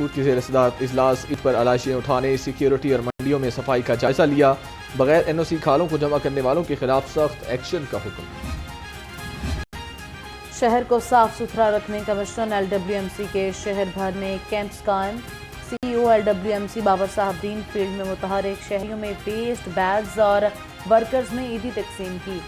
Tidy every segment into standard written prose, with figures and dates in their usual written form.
مقصود کی زیر صدارت اجلاس عید پر علائشیں اٹھانے، سیکیورٹی اور منڈیوں میں صفائی کا جائزہ لیا، بغیر این او سی کھالوں کو جمع کرنے والوں کے خلاف سخت ایکشن کا حکم۔ شہر کو صاف ستھرا رکھنے commissioner L W M C کے شہر بھر میں کیمپس قائم، C E O L W M C Babar صاحب دین فیلڈ میں متحرک شہریوں میں ویسٹ بیگز اور ورکرز میں عیدی تقسیم کی۔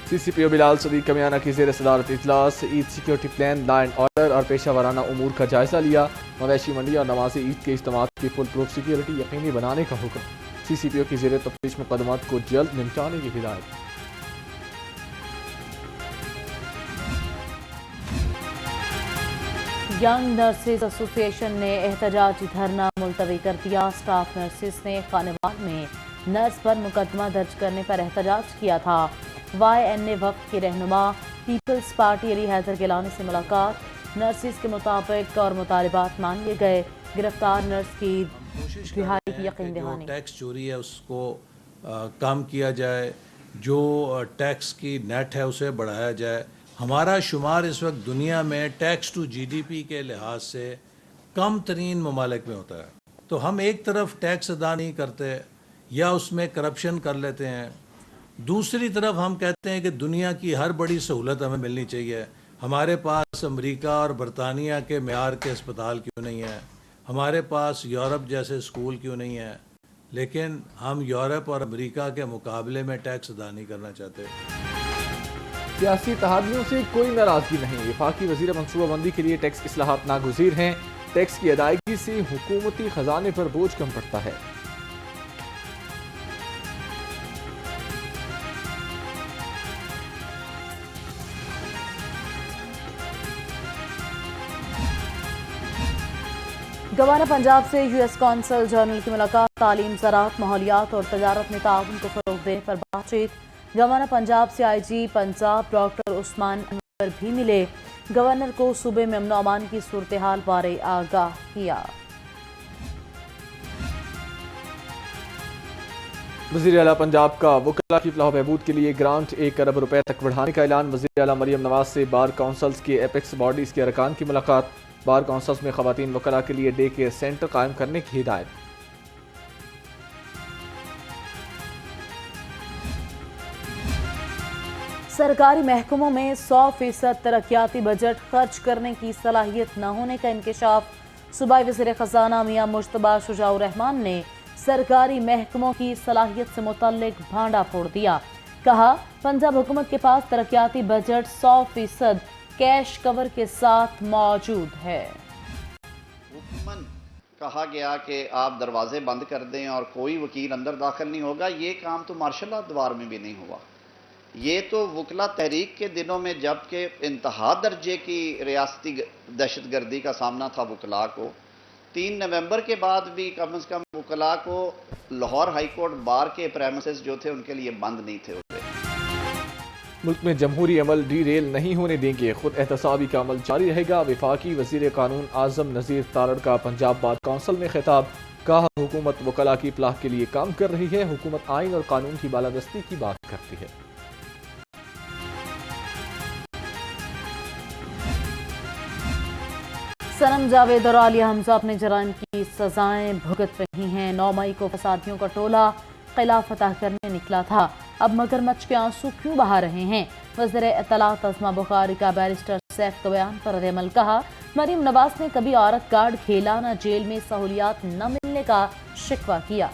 سی سی پی او بلال صدیق کمیانہ کی زیر صدارت اجلاس عید security plan, law and order اور پیشہ ورانہ امور کا جائزہ لیا، مویشی منڈی اور نماز عید کے اجتماعات کی فل پروف سیکیورٹی یقینی بنانے کا حکم۔ سی سی پی او کی زیر تفتیش مقدمات کو جلد نمٹانے کی ہدایت۔ ینگ نرسز ایسوسی ایشن نے احتجاجی دھرنا ملتوی کر دیا، سٹاف نرسز نے خانوال میں نرس پر مقدمہ درج کرنے پر احتجاج کیا تھا۔ وائی این اے وفد کے رہنما پیپلز پارٹی علی حیدر گیلانی سے ملاقات، نرسز کے مطابق اور مطالبات مان لیے گئے، گرفتار نرس کی رہائی کی یقین دہانی۔ جو ٹیکس چوری ہے اس کو کم کیا جائے، جو ٹیکس کی نیٹ ہے اسے بڑھایا جائے۔ ہمارا شمار اس وقت دنیا میں tax to G D P کے لحاظ سے کم ترین ممالک میں ہوتا ہے، تو ہم ایک طرف ٹیکس ادا نہیں کرتے یا اس میں کرپشن کر لیتے ہیں، دوسری طرف ہم کہتے ہیں کہ دنیا کی ہر بڑی سہولت ہمیں ملنی چاہیے۔ ہمارے پاس امریکہ اور برطانیہ کے معیار کے اسپتال کیوں نہیں ہیں، ہمارے پاس یورپ جیسے اسکول کیوں نہیں ہیں، لیکن ہم یورپ اور امریکہ کے مقابلے میں ٹیکس ادا نہیں کرنا چاہتے۔ سیاسی اتحادیوں سے کوئی ناراضگی نہیں، وفاقی وزیر منصوبہ بندی کے لیے ٹیکس اصلاحات ناگزیر ہیں، ٹیکس کی ادائیگی سے حکومتی خزانے پر بوجھ کم پڑتا ہے۔ گورنر پنجاب سے یو ایس کونسل جنرل کی ملاقات، تعلیم، زراعت، ماحولیات اور تجارت میں تعاون کو فروغ دینے پر بات چیت۔ گورنر پنجاب سے آئی جی پنجاب ڈاکٹر عثمان انور بھی ملے، گورنر کو صوبے میں امن و امان کی صورتحال بارے آگاہ کیا۔ وزیر اعلیٰ پنجاب کا وکلاء کی فلاح و بہبود کے لیے گرانٹ 1 ارب روپے تک بڑھانے کا اعلان، وزیر اعلیٰ مریم نواز سے بار کونسلز کے ایپیکس باڈیز کے ارکان کی ملاقات، بار کونسلز میں خواتین وکلاء کے لیے ڈے کیئر سینٹر قائم کرنے کی ہدایت۔ سرکاری محکموں میں 100% ترقیاتی بجٹ خرچ کرنے کی صلاحیت نہ ہونے کا انکشاف، صوبائی وزیر خزانہ میاں مجتبیٰ شجاع الرحمان نے سرکاری محکموں کی صلاحیت سے متعلق بھانڈا پھوڑ دیا، کہا پنجاب حکومت کے پاس ترقیاتی بجٹ 100% کیش کور کے ساتھ موجود ہے۔ حکمن کہا گیا کہ آپ دروازے بند کر دیں اور کوئی وکیل اندر داخل نہیں ہوگا، یہ کام تو مارشل لا دوار میں بھی نہیں ہوا۔ یہ تو وکلا تحریک کے دنوں میں جب کہ انتہا درجے کی ریاستی دہشت گردی کا سامنا تھا وکلا کو، 3 نومبر کے بعد بھی کم از کم وکلا کو لاہور ہائی کورٹ بار کے پریمیسز جو تھے ان کے لیے بند نہیں تھے ہوئے۔ ملک میں جمہوری عمل ڈی ریل نہیں ہونے دیں گے، خود احتسابی کا عمل جاری رہے گا، وفاقی وزیر قانون اعظم نذیر تارڑ کا پنجاب بار کونسل میں خطاب، کہا حکومت وکلاء کی فلاح کے لیے کام کر رہی ہے، حکومت آئین اور قانون کی بالادستی کی بات کرتی ہے۔ صنم جاوید اور عالیہ حمزہ اپنے جرائم کی سزائیں بھگت رہی ہیں۔ 9 مئی کو فسادیوں کا ٹولہ قلعہ فتح کرنے نکلا تھا، اب مگرمچھ کے آنسو کیوں بہا رہے ہیں؟ وزیر اطلاعات عظمیٰ بخاری کا بیرسٹر سیف کے بیان پر رد عمل، کہا مریم نواز نے کبھی عورت کارڈ کھیلا نہ جیل میں سہولیات نہ ملنے کا شکوہ کیا۔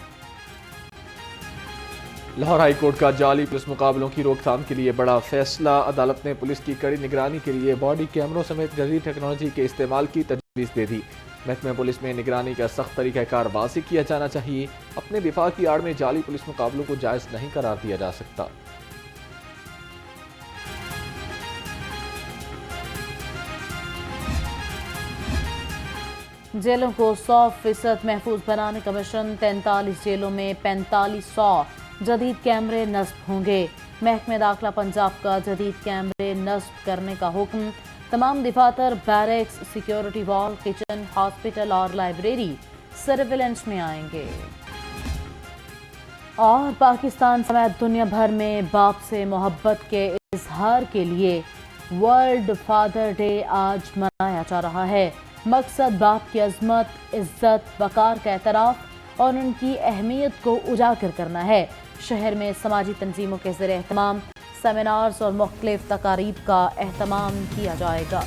لاہور ہائی کورٹ کا جعلی پولیس مقابلوں کی روک تھام کے لیے بڑا فیصلہ، عدالت نے پولیس کی کڑی نگرانی کے لیے باڈی کیمروں سمیت جدید ٹیکنالوجی کے استعمال کی تجویز دے دی، محکمہ پولیس میں نگرانی کا سخت طریقہ کار واضح کیا جانا چاہیے، اپنے دفاع کی آڑ میں جعلی پولیس مقابلوں کو جائز نہیں قرار دیا جا سکتا۔ جیلوں کو 100% محفوظ بنانے کا مشن، 43 جیلوں میں 4500 جدید کیمرے نصب ہوں گے، محکمہ داخلہ پنجاب کا جدید کیمرے نصب کرنے کا حکم، تمام دفاتر، بیرکس، سیکیورٹی وال، کچن، ہاسپٹل اور لائبریری سرویلنس میں آئیں گے۔ اور پاکستان سمیت دنیا بھر میں باپ سے محبت کے اظہار کے لیے ورلڈ فادر ڈے آج منایا جا رہا ہے۔ مقصد باپ کی عظمت، عزت، وقار کا اعتراف اور ان کی اہمیت کو اجاگر کرنا ہے۔ شہر میں سماجی تنظیموں کے زیر اہتمام سیمینارز اور مختلف تقاریب کا اہتمام کیا جائے گا۔